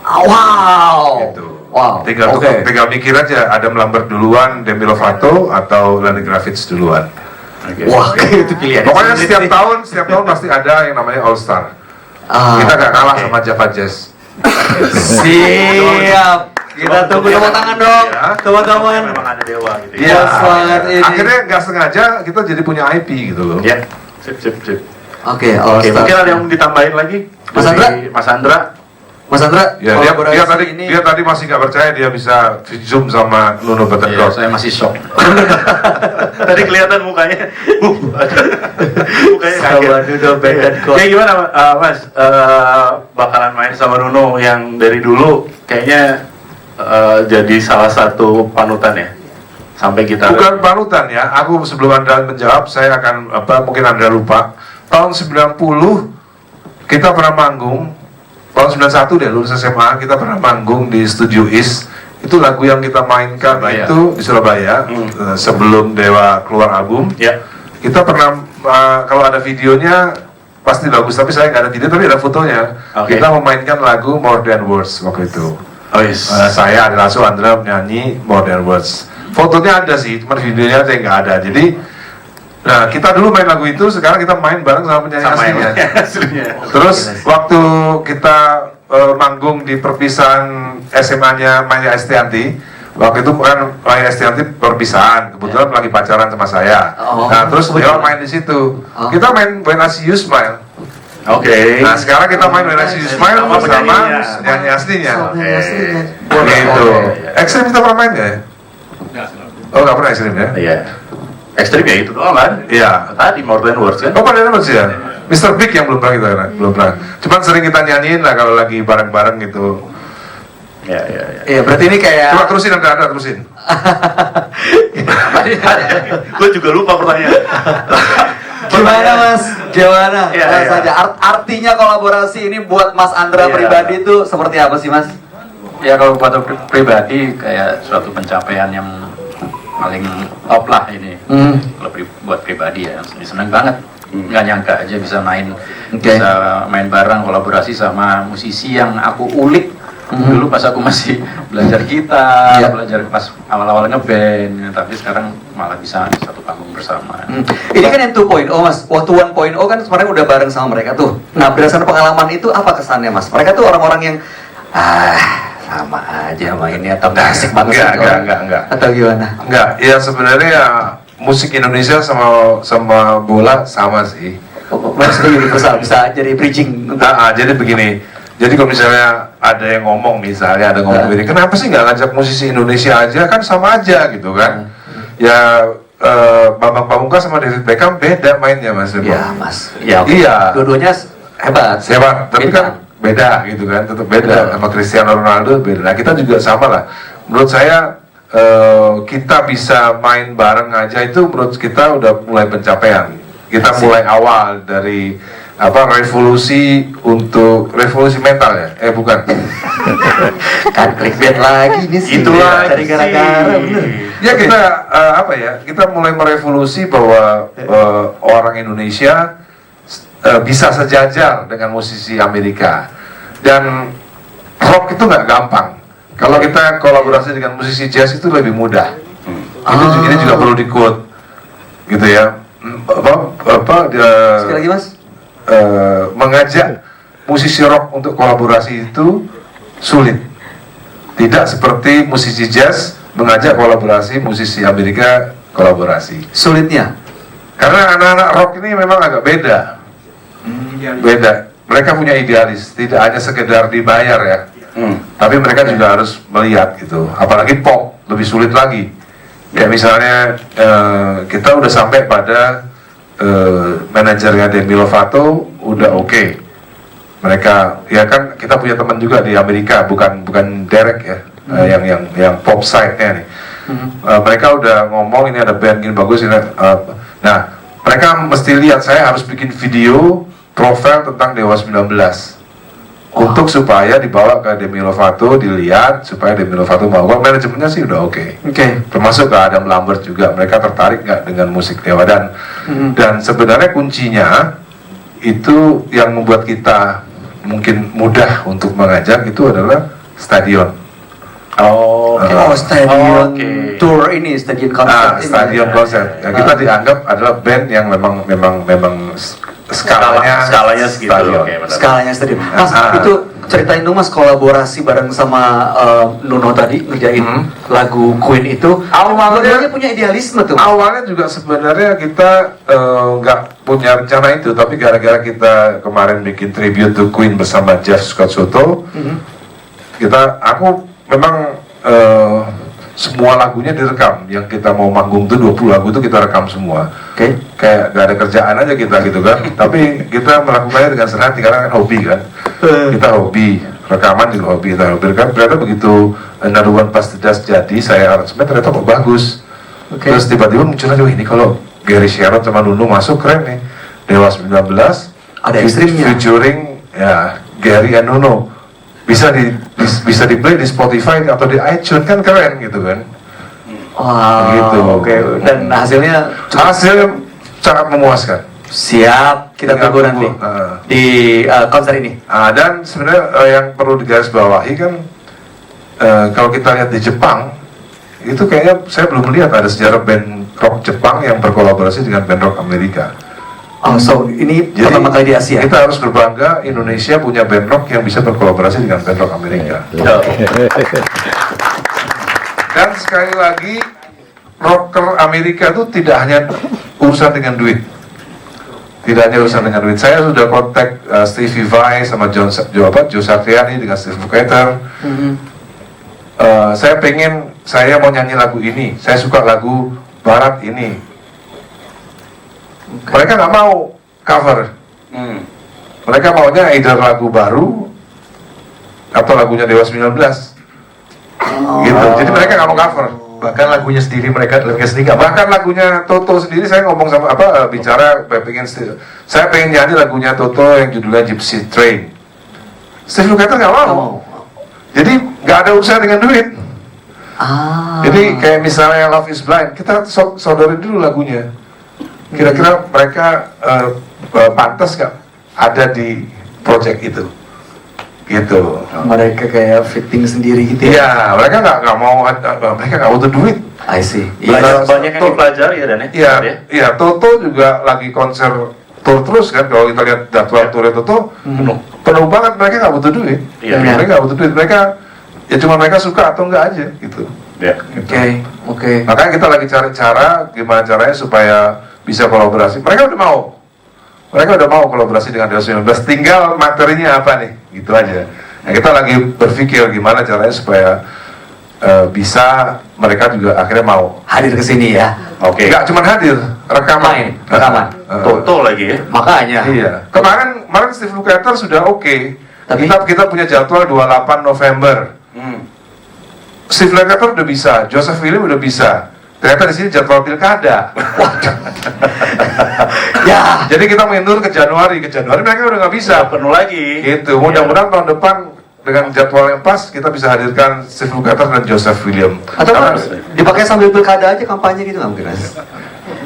Wow. Gitu. Wow. Tinggal mikir aja Adam Lambert duluan, Demi Lovato atau Lenny Kravitz duluan. Wah, itu pilihan. Pokoknya setiap tahun pasti ada yang namanya All Star. Kita gak kalah sama Java Jazz. Siap. Kita tunggu tepuk tangan dong, teman-teman. Memang ada dewa gitu. Iya. Semangat ini. Akhirnya nggak sengaja kita jadi punya IP gitu loh. Ya. Sip. Oke, All Star. Mungkin ada yang ditambahin lagi? Mas Andra? Mas Andra? Ya, dia tadi masih nggak percaya dia bisa zoom sama Nuno Bettencourt. Saya masih shock. Tadi kelihatan mukanya. Mukanya Sama kaget. Nuno Bettencourt. Ya gimana Mas? Bakalan main sama Nuno yang dari dulu kayaknya jadi salah satu panutan ya? Sampai kita Bukan panutan ya. Aku sebelum Anda menjawab, saya akan mungkin Anda lupa. Tahun 90 kita pernah manggung. Tahun 91 deh lulus SMA kita pernah manggung di Studio East. Itu lagu yang kita mainkan itu di Surabaya sebelum Dewa keluar album. Ya. Kita pernah kalau ada videonya pasti bagus, tapi saya nggak ada video tapi ada fotonya. Oke. Kita memainkan lagu More Than Words waktu itu. Oh yes. Saya ada Lasso, Andra menyanyi More Than Words. Fotonya ada sih, cuma videonya aja nggak ada. Jadi, nah kita dulu main lagu itu, sekarang kita main bareng sama penyanyi aslinya. Terus waktu kita manggung di perpisahan SMA-nya Maya Estianti, waktu itu kan Maya Estianti perpisahan, kebetulan lagi pacaran sama saya. Nah terus dia main di situ. Kita main When I See You Smile. Oke. Nah sekarang kita main When I See You Smile bersama penyanyi aslinya. Gitu. Ekstrim kita pernah main nggak ya? Oh nggak pernah ekstrim ya? Iya. Ekstrim ya itu doang kan? Iya. Tadi More Than Words kan? Oh pada dapat sih ya? Mr. Big yang belum pernah kita belum pernah. Cuman sering kita nyanyiin lah kalau lagi bareng-bareng gitu. Iya. Iya, berarti ini kayak Coba terusin Anda terusin. Gue juga lupa pertanyaan. gimana Mas? Gimana? Iya, Mas iya. aja. Artinya kolaborasi ini buat Mas Andra Iya. pribadi itu seperti apa sih Mas? Ya kalau buat pribadi kayak suatu pencapaian yang paling top lah ini. Kalau buat pribadi ya, senang banget. Nggak nyangka aja bisa main bareng, kolaborasi sama musisi yang aku ulik dulu pas aku masih belajar gitar, belajar pas awal-awal ngeband, tapi sekarang malah bisa satu panggung bersama. Ini kan yang 2.0 Mas, waktu 1.0 kan sebenarnya udah bareng sama mereka tuh. Nah berdasarkan pengalaman itu apa kesannya Mas? Mereka tuh orang-orang yang sama aja mainnya atau asik banget? Enggak. Atau gimana? Enggak, ya sebenarnya ya musik Indonesia sama bola sama sih. Mas universal, bisa jadi bridging. Jadi begini. Jadi kalau misalnya ada yang ngomong, misalnya ada ngomong ini, kenapa sih nggak ngajak musisi Indonesia aja, kan sama aja gitu kan? Ya Bambang Pamungkas sama David Beckham beda mainnya Mas. Iya Mas. Iya. Dua-duanya hebat. Tapi kan beda gitu kan, tetap beda. Sama Cristiano Ronaldo beda. Nah kita juga sama lah. Menurut saya kita bisa main bareng aja itu menurut kita udah mulai pencapaian. Kita mulai awal dari revolusi mental ya? Bukan. Kan clickbait lagi nih sih. Itulah cari gara-gara bener. Ya kita kita mulai merevolusi bahwa orang Indonesia bisa sejajar dengan musisi Amerika, dan rock itu nggak gampang. Kalau kita kolaborasi dengan musisi jazz itu lebih mudah. Ini juga perlu di-quote gitu ya. Sekali lagi Mas. Mengajak musisi rock untuk kolaborasi itu sulit. Tidak seperti musisi jazz mengajak kolaborasi musisi Amerika kolaborasi. Sulitnya? Karena anak-anak rock ini memang agak beda. Beda. Mereka punya idealis, tidak hanya sekedar dibayar ya. Tapi mereka juga harus melihat gitu. Apalagi pop lebih sulit lagi. Kayak misalnya kita udah sampai pada manajernya Demi Lovato udah oke. Mereka ya kan kita punya teman juga di Amerika, bukan Derek ya, yang pop side-nya nih. Mereka udah ngomong ini ada band gini bagus ini. Nah mereka mesti lihat saya harus bikin video profil tentang Dewa 19 untuk supaya dibawa ke Demi Lovato, dilihat supaya Demi Lovato mau. Manajemennya sih udah oke. Termasuk ke Adam Lambert juga, mereka tertarik nggak dengan musik Dewa, dan sebenarnya kuncinya itu yang membuat kita mungkin mudah untuk mengajak itu adalah stadion. Stadion tour ini, stadion konser. Stadion konser. Ya, kita dianggap adalah band yang memang skalanya segitu. Skalanya stadion. Mas, itu ceritain dong Mas kolaborasi bareng sama Nuno tadi ngerjain lagu Queen itu. Awalnya punya idealisme tuh. Awalnya juga sebenarnya kita nggak punya rencana itu, tapi gara-gara kita kemarin bikin tribute to Queen bersama Jeff Scott Soto, aku memang semua lagunya direkam. Yang kita mau manggung tuh 20 lagu tuh kita rekam semua. Kayak gak ada kerjaan aja kita gitu kan. Tapi kita melakukannya dengan senang hati karena kan hobi kan. Kita hobi, rekaman juga hobi. Kita hobi kan. Ternyata begitu Another One Past the Dust jadi, saya aransemen ternyata kok bagus. Terus tiba-tiba muncul lagi, ini kalau Gary Sharon sama Nuno masuk keren nih. Dewa 19 ada ekstrimnya featuring ya Gary and Nuno. Bisa di play di Spotify atau di iTunes, kan keren gitu kan. Gitu. Dan hasilnya sangat memuaskan. Siap, kita tunggu nanti di konser ini. Dan sebenarnya yang perlu digarisbawahi kan, kalau kita lihat di Jepang itu kayaknya saya belum melihat ada sejarah band rock Jepang yang berkolaborasi dengan band rock Amerika. Ini pertama kali di Asia. Kita harus berbangga Indonesia punya band rock yang bisa berkolaborasi dengan band rock Amerika. Dan sekali lagi, rocker Amerika itu tidak hanya urusan dengan duit. Tidak hanya urusan dengan duit. Saya sudah kontak Stevie Vai sama Joe Satriani dengan Steve Lukather. Saya mau nyanyi lagu ini. Saya suka lagu barat ini. Mereka nggak mau cover. Mereka maunya either lagu baru atau lagunya Dewa 19. Gitu. Jadi mereka nggak mau cover. Bahkan lagunya sendiri mereka sendiri nggak. Bahkan lagunya Toto sendiri, saya ngomong sama saya pengen nyanyi lagunya Toto yang judulnya Gypsy Train. Steve Lukather nggak mau. Jadi nggak ada urusan dengan duit. Jadi kayak misalnya Love is Blind, kita sodorin dulu lagunya. Kira-kira mereka pantas gak ada di project itu? Gitu. Mereka kayak fitting sendiri gitu ya? Iya, mereka nggak mau, mereka nggak butuh duit. I see. Banyak yang dipelajari ya Dan ya? Iya, Toto juga lagi konser tour terus kan. Kalau kita lihat jadwal tournya Toto, penuh banget. Mereka nggak butuh duit. Mereka nggak butuh duit. Mereka ya cuma mereka suka atau enggak aja gitu. Oke. Makanya kita lagi cari cara gimana caranya supaya bisa kolaborasi. Mereka udah mau kolaborasi dengan Dewa 19. Tinggal materinya apa nih, gitu aja. Nah, kita lagi berpikir gimana caranya supaya bisa mereka juga akhirnya mau hadir ke sini ya. Oke. Nggak cuma hadir, rekaman. Toto lagi ya. Makanya. Iya. Kemarin Steve Lukather sudah oke. Tapi kita punya jadwal 28 November. Steve Lukather udah bisa, Joseph William udah bisa. Ternyata di sini jadwal pilkada. Ya. Jadi kita mundur ke Januari mereka udah nggak bisa. Penuh lagi. Gitu. Mudah-mudahan tahun depan dengan jadwal yang pas kita bisa hadirkan Steve Lukather dan Joseph William. Atau dipakai sambil pilkada aja kampanye gitu nggak mungkin Mas?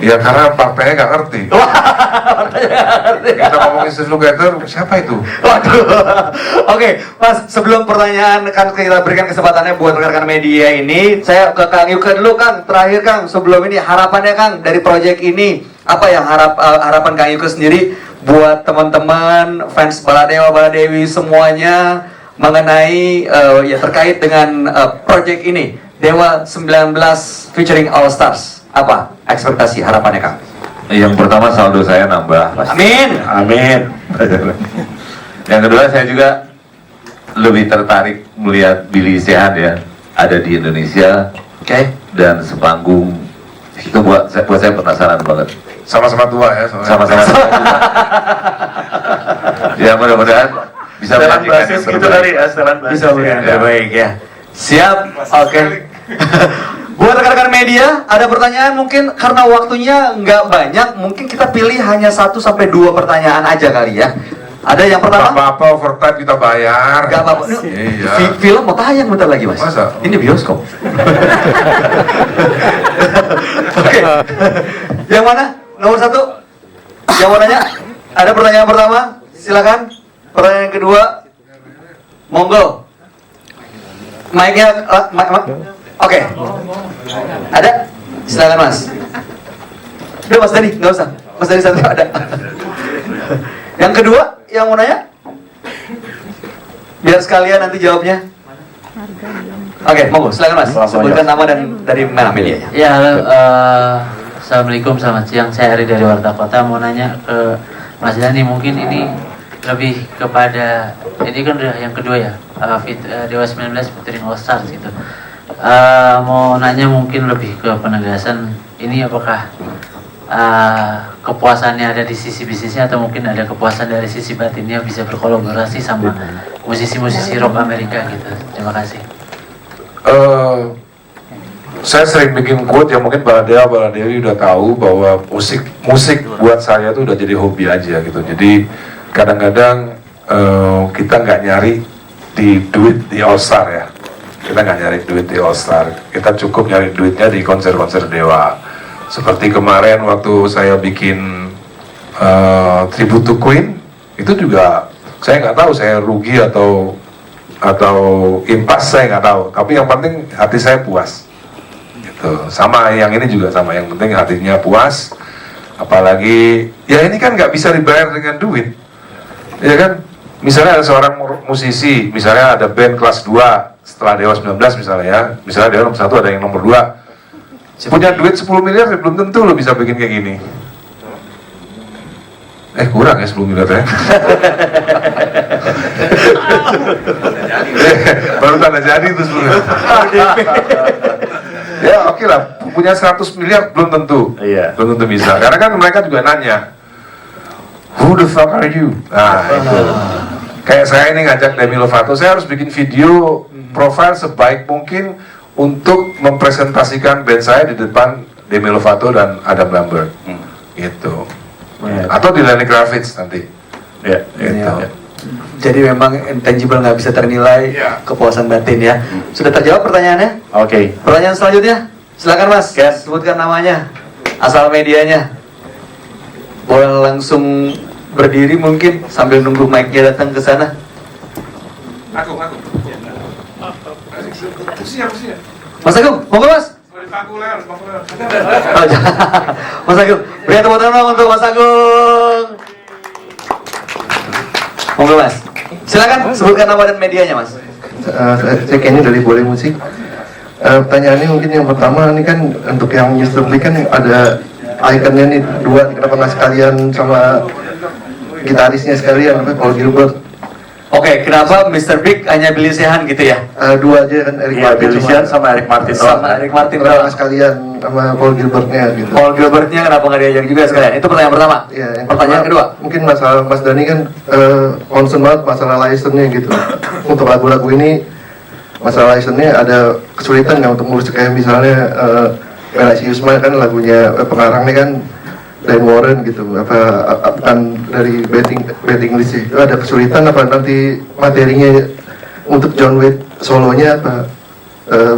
Ya karena partainya nggak ngerti. Kita ngomongin Steve Lukather, siapa itu? Waduh. Oke, Mas, sebelum pertanyaan kan kita berikan kesempatannya buat rekan-rekan media ini, saya ke Kang Yuka dulu, Kang. Terakhir, Kang, sebelum ini harapannya, Kang, dari proyek ini apa yang harapan Kang Yuka sendiri buat teman-teman fans Baladewa, Baladewi semuanya mengenai ya terkait dengan proyek ini Dewa 19 featuring All Stars. Apa ekspektasi harapannya, Kang? Yang pertama saldo saya nambah. Amin. Yang kedua saya juga lebih tertarik melihat Billy Sheehan ya ada di Indonesia. Dan sepanggung itu buat saya penasaran banget. Sama-sama tua ya. Sama-sama. Ya mudah-mudahan bisa setelan menyajikan basis yang gitu terbaik. tadi ya, setelan basis. Bisa yang terbaik ya. Siap. Oke. Buat rekan-rekan media, ada pertanyaan mungkin karena waktunya nggak banyak, mungkin kita pilih hanya 1 sampai 2 pertanyaan aja kali ya. Ada yang pertama? Gak apa-apa, overtime kita bayar. Gak apa-apa. Iya. Film mau tayang bentar lagi, Mas. Masa? Ini bioskop. Oke. Yang mana? Nomor 1? Yang mau nanya? Ada pertanyaan pertama? Silakan. Pertanyaan kedua? Monggo. Mic-nya Oke. Ada? Silakan, Mas. Udah, Mas Dani, nggak usah. Mas Dani satu ada. Yang kedua, yang mau nanya? Biar sekalian nanti jawabnya. Oke, monggo, silakan Mas. Sebutkan nama dan dari mana medianya. Ya, halo. Assalamualaikum, selamat siang. Saya Ari dari Warta Kota. Mau nanya ke Mas Dani, mungkin ini lebih kepada, ini kan udah yang kedua ya, Dewa 19 featuring All Stars gitu. Mau nanya mungkin lebih ke penegasan ini, apakah kepuasannya ada di sisi bisnisnya atau mungkin ada kepuasan dari sisi batinnya bisa berkolaborasi sama musisi-musisi rock Amerika gitu. Terima kasih. Saya sering bikin quote yang mungkin Baladewa, Baladewi udah tahu bahwa musik buat saya tuh udah jadi hobi aja gitu. Jadi kadang-kadang kita nggak nyari duit di All Star ya. Kita nggak nyari duit di All Star. Kita cukup nyari duitnya di konser-konser Dewa. Seperti kemarin waktu saya bikin Tribute to Queen, itu juga saya nggak tahu saya rugi atau impas, saya nggak tahu. Tapi yang penting hati saya puas. Gitu. Sama yang ini juga sama, yang penting hatinya puas. Apalagi ya ini kan nggak bisa dibayar dengan duit, ya kan? Misalnya ada seorang musisi, misalnya ada band kelas 2 setelah Dewa 19 misalnya ya, misalnya Dewa nomor 1 ada yang nomor 2. Punya duit 10 miliar ya belum tentu lo bisa bikin kayak gini. Kurang ya 10 miliar ya. Baru tanda jadi itu 10 miliar. Ya oke lah, punya 100 miliar belum tentu. Belum tentu bisa. Karena kan mereka juga nanya, who the fuck are you? Nah itu. Kayak saya ini ngajak Demi Lovato, saya harus bikin video profile sebaik mungkin untuk mempresentasikan band saya di depan Demi Lovato dan Adam Lambert, gitu. Atau di Lenny Kravitz nanti. Gitu. Jadi memang intangible nggak bisa ternilai kepuasan batin ya. Sudah terjawab pertanyaannya? Oke. Pertanyaan selanjutnya, silakan Mas. Sebutkan namanya, asal medianya. Boleh langsung berdiri mungkin sambil nunggu mic-nya datang ke sana. Aku. Siap. Mas Agung, monggo Mas. Mas Agung, beri tepuk tangan untuk Mas Agung. Monggo Mas. Silakan sebutkan nama dan medianya Mas. Saya kayaknya dari Boleh Musik. Pertanyaannya mungkin yang pertama ini kan untuk yang Mr. Big kan ada ikonnya nih dua, kenapa nggak sekalian sama gitarisnya sekalian, Paul Gilbert? Oke, kenapa Mr. Big hanya Billy Sheehan gitu ya? Dua aja kan, Eric Martin Billy Sheehan sama Eric Martin. Sama Eric Martin kenapa nggak sekalian sama Paul Gilbertnya gitu? Paul Gilbertnya kenapa nggak diajak juga sekalian? Itu pertanyaan pertama. Ya, yang Pertanyaan kedua. Mungkin masalah Mas Dhani kan concern banget masalah license-nya gitu. Untuk lagu-lagu ini masalah license-nya ada kesulitan nggak untuk ngurus, kayak misalnya When I See You Smile kan lagunya pengarangnya kan Dan Warren gitu, bukan dari betting list itu ada kesulitan apa nanti materinya untuk John Waite solonya apa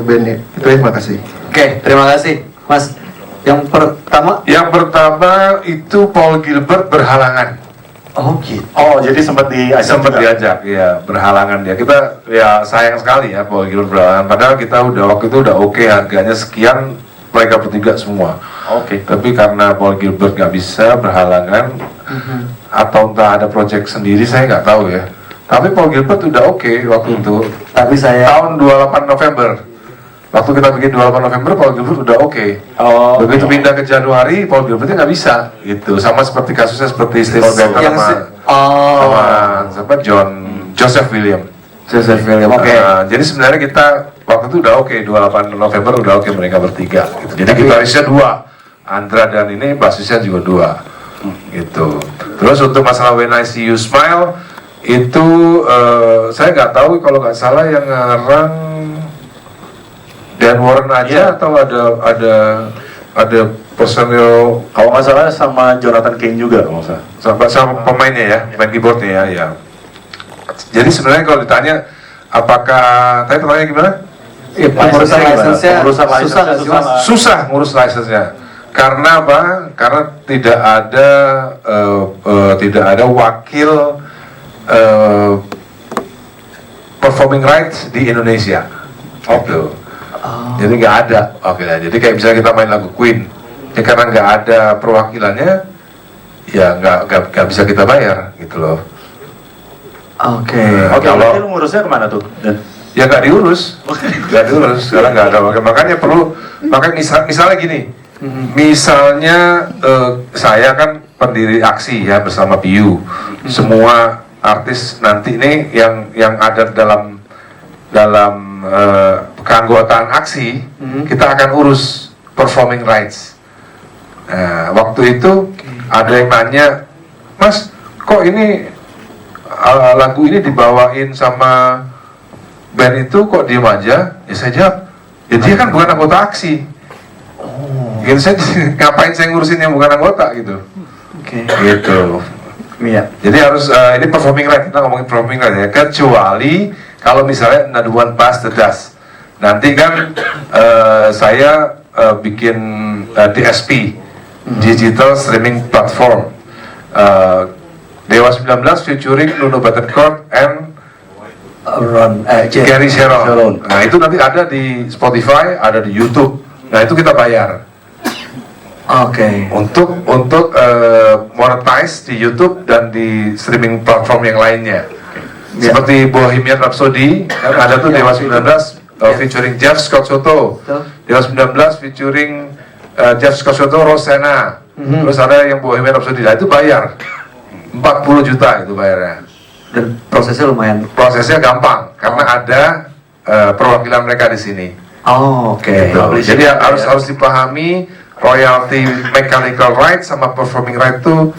bandnya itu ya, terima kasih. Oke, terima kasih Mas. Yang pertama itu Paul Gilbert berhalangan. Oh gitu. Oh, jadi sempat diajak, ya berhalangan dia. Kita ya sayang sekali ya Paul Gilbert berhalangan. Padahal kita waktu itu udah oke, harganya sekian, mereka bertiga semua. Oke. Tapi karena Paul Gilbert nggak bisa berhalangan, atau entah ada project sendiri, saya nggak tahu ya. Tapi Paul Gilbert udah oke waktu itu. Tapi saya tahun 28 November. Waktu kita bikin 28 November, Paul Gilbert udah oke. Begitu pindah ke Januari, Paul Gilbertnya nggak bisa, gitu. Sama seperti kasusnya seperti Steve Becker sama Joseph William. Oke. Jadi sebenarnya kita waktu itu udah oke, 28 November udah oke mereka bertiga. Gitu. Jadi gitarisnya dua, Andra dan ini basisnya juga dua. Gitu. Terus untuk masalah When I See You Smile itu saya nggak tahu, kalau nggak salah yang ngarang Dan Warren aja atau ada personil, kalau nggak salah sama Jonathan Cain juga kalau nggak salah. sama pemainnya ya, main keyboardnya ya. Jadi sebenarnya kalau ditanya apakah, tadi pertanyaannya gimana? Urusan license-nya susah ngurus license-nya. Karena apa? Karena tidak ada wakil performing rights di Indonesia. Gitu. Jadi nggak ada. Oke, jadi kayak misalnya kita main lagu Queen, ya karena nggak ada perwakilannya, ya nggak bisa kita bayar, gitu loh. Oke. Berarti lu ngurusnya kemana tuh? Ya nggak diurus, sekarang nggak ada. Makanya misalnya gini, misalnya saya kan pendiri aksi ya bersama Piu, semua artis nanti ini yang ada dalam keanggotaan aksi, kita akan urus performing rights. Nah, waktu itu ada yang nanya, Mas, kok ini lagu ini dibawain sama band itu kok diem aja? Ya saya jawab, ya dia kan bukan anggota aksi. Gitu, saya ngapain saya ngurusin yang bukan anggota gitu. Gitu. Iya. Jadi harus ini performing right, kita ngomongin performing right ya. Kecuali kalau misalnya Not One Pass the Dust. Nanti kan saya bikin DSP, Digital Streaming Platform. Dewa 19 featuring Nuno Bettencourt and Gary Sharon. Nah itu nanti ada di Spotify, ada di YouTube. Nah itu kita bayar. Oke. Untuk monetize di YouTube dan di streaming platform yang lainnya. Seperti Bohemian Rhapsody, kan ada tuh Dewa 19 featuring Jeff Scott Soto. Dewa 19 featuring Jeff Scott Soto, Rosanna. Terus ada yang Bohemian Rhapsody, nah itu bayar 40 juta itu bayarnya. Dan prosesnya lumayan. Prosesnya gampang karena ada perwakilan mereka di sini. Oke. Jadi harus dipahami royalty mechanical right sama performing right itu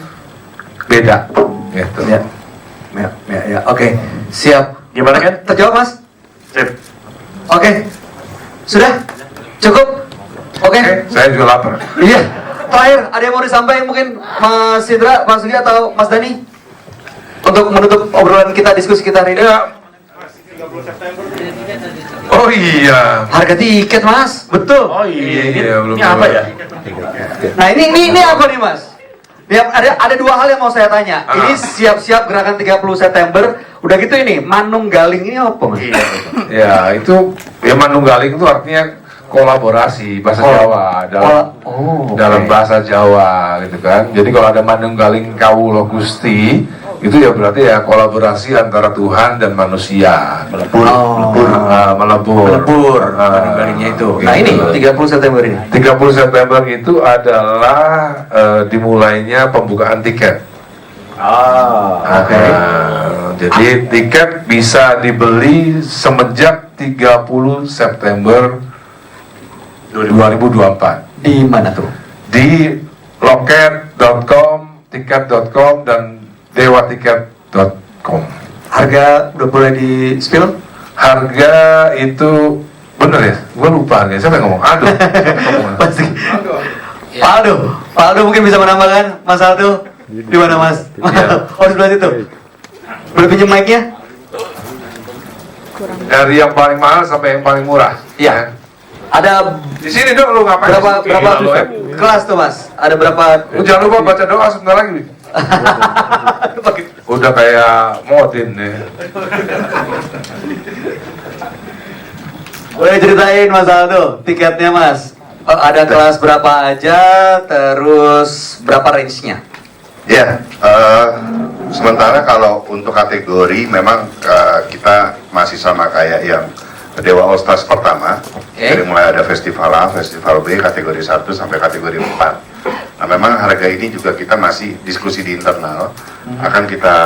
beda. Gitu. Ya. Oke. Siap. Gimana kan? Terjawab Mas? Sip. Oke. Sudah? Cukup? Oke. Saya juga lapar. Iya. Terakhir, ada yang mau disampaikan mungkin Mas Indra, Mas Sudi atau Mas Dhani? Untuk menutup obrolan kita, diskusi kita hari ini. Oh iya. Harga tiket mas, betul. Oh iya, belum ini apa ya? Nah ini apa nih mas? Ya, ada dua hal yang mau saya tanya. Ini siap-siap gerakan 30 September. Udah gitu ini Manunggaling ini apa mas? Ya itu ya Manunggaling itu artinya kolaborasi bahasa Jawa dalam bahasa Jawa gitu kan. Jadi kalau ada Manunggaling Kawula Gusti itu ya berarti ya kolaborasi antara Tuhan dan manusia. Melebur. Manunggalingnya itu. Nah ini 30 September ini. 30 September itu adalah dimulainya pembukaan tiket. Jadi tiket bisa dibeli semenjak 30 September 2024. Di mana tuh? Di loket.com, tiket.com dan dewatiket.com. Harga udah boleh di spill? Harga itu bener ya? Gue lupa harganya. Siapa yang ngomong? Aduh. Pasti. Pak Aldo mungkin bisa menambahkan. Mas Aldo di mana mas? Oh di sebelah situ. Boleh pinjam mic-nya? Dari yang paling mahal sampai yang paling murah. Iya. Ada di sini dong lu ngapain? Berapa kelas tuh mas? Ada berapa? Lu jangan lupa baca doa sebentar lagi. Udah kayak Modin nih. Boleh ceritain Mas Aldo tiketnya mas? Ada kelas berapa aja? Terus berapa range-nya? Ya, sementara kalau untuk kategori memang kita masih sama kayak yang Dewa All Stars pertama. Jadi mulai ada festival A, festival B, kategori 1 sampai kategori 4. Nah memang harga ini juga kita masih diskusi di internal, akan kita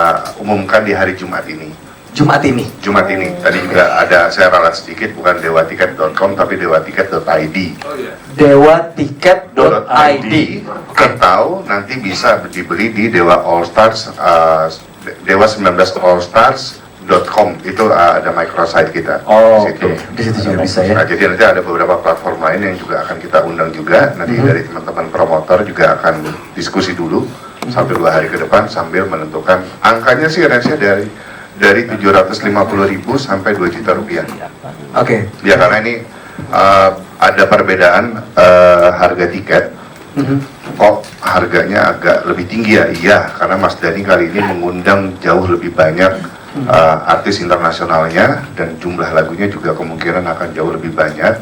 umumkan di hari Jumat ini. Jumat ini? Jumat ini. Tadi juga ada, saya ralat sedikit, bukan dewatiket.com tapi dewatiket.id. Dewatiket.id. Atau nanti bisa dibeli di Dewa All Stars, Dewa 19 All Stars.com. Itu ada microsite kita. Di situ juga bisa ya. Nah, jadi nanti ada beberapa platform lain yang juga akan kita undang juga. Nanti dari teman-teman promotor juga akan diskusi dulu sampai 2 hari ke depan sambil menentukan angkanya sih range-nya dari 750.000 sampai 2 juta rupiah. Oke. Ya karena ini ada perbedaan harga tiket. Kok harganya agak lebih tinggi ya? Iya, karena Mas Dhani kali ini mengundang jauh lebih banyak artis internasionalnya dan jumlah lagunya juga kemungkinan akan jauh lebih banyak.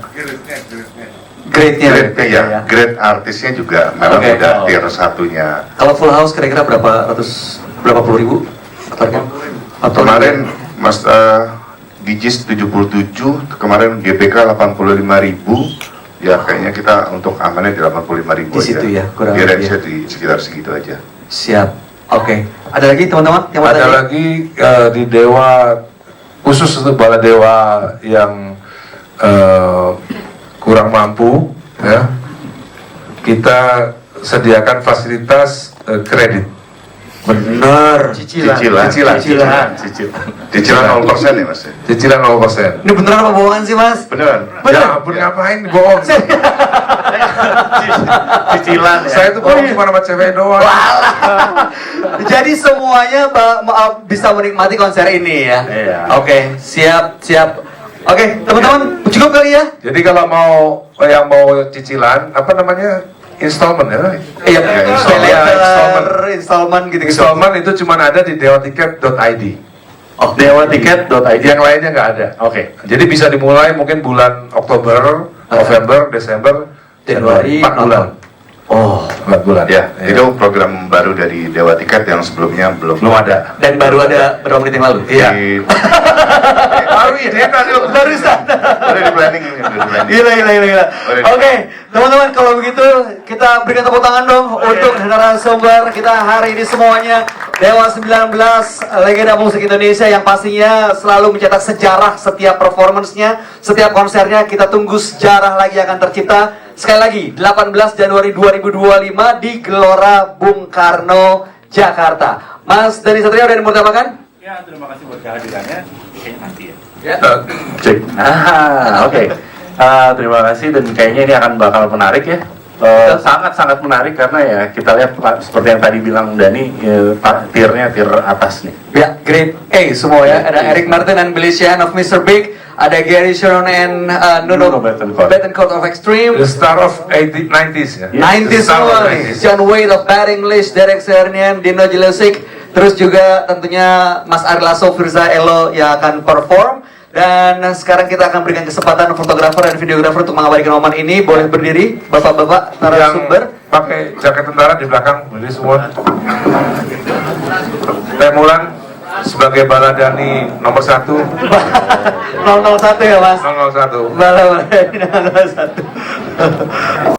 Grade-nya ya, grade artisnya juga memang udah tier satunya. Kalau full house kira-kira berapa puluh ribu? Kemarin Mas Bijis 77, kemarin GBK 85.000. Ya kayaknya kita untuk amannya di 85.000 di situ ya, kurang lebih. Di sekitar segitu aja. Siap. Oke. Ada lagi teman-teman yang ada lagi di Dewa, khusus untuk bala Dewa yang kurang mampu ya, kita sediakan fasilitas kredit. Bener. Cicilan 0% ya mas? Cicilan 0%. Ini beneran apa bohongan sih mas? Beneran. Ya ampun, ngapain bohong? Cicilan. Saya tuh bohong cuma sama cewek doang. Jadi semuanya bisa menikmati konser ini ya. Oke, siap. Oke, teman-teman cukup kali ya. Jadi kalau yang mau cicilan, apa namanya? Installment ya? Iya, installment gitu. Installment itu cuma ada di dewatiket.id. Dewatiket.id. Yang lainnya nggak ada. Oke. Jadi bisa dimulai mungkin bulan Oktober, November, Desember, Januari, 4 bulan. 4 bulan. Ya, itu program baru dari Dewa Tiket yang sebelumnya belum ada. Dan baru ada berapa menit yang lalu? Iya. Barusan. Udah di planning. Gila. Oke, teman-teman kalau begitu kita berikan tepuk tangan dong untuk narasumber kita hari ini semuanya. Dewa 19, legenda musik Indonesia yang pastinya selalu mencetak sejarah setiap performance-nya, setiap konsernya. Kita tunggu sejarah lagi akan tercipta. Sekali lagi, 18 Januari 2025 di Gelora Bung Karno, Jakarta. Mas Dhani Satria udah dimutamakan? Ya, terima kasih buat kehadirannya. Kayaknya nanti ya. Cek. Oke. Terima kasih dan kayaknya ini akan bakal menarik ya. sangat-sangat menarik karena ya kita lihat seperti yang tadi bilang Dani, tiernya tier atas nih. Ya, grade A semua ya. Ada Eric Martin and Billy Sheehan of Mr. Big, ada Gary Sharon and Nuno Bettencourt of Extreme. The star of 90s ya. 90s semua nih. John Wade of Bad English, Derek Sernian, Dino Gilesik, terus juga tentunya Mas Ari Lasso, Firza Elo yang akan perform. Dan sekarang kita akan berikan kesempatan fotografer dan videografer untuk mengabadikan momen ini. Boleh berdiri, bapak-bapak narasumber. Pakai jaket tentara di belakang, berdiri semua. Temulan sebagai baladani nomor 1. 001 ya mas? 001. Baladani 001.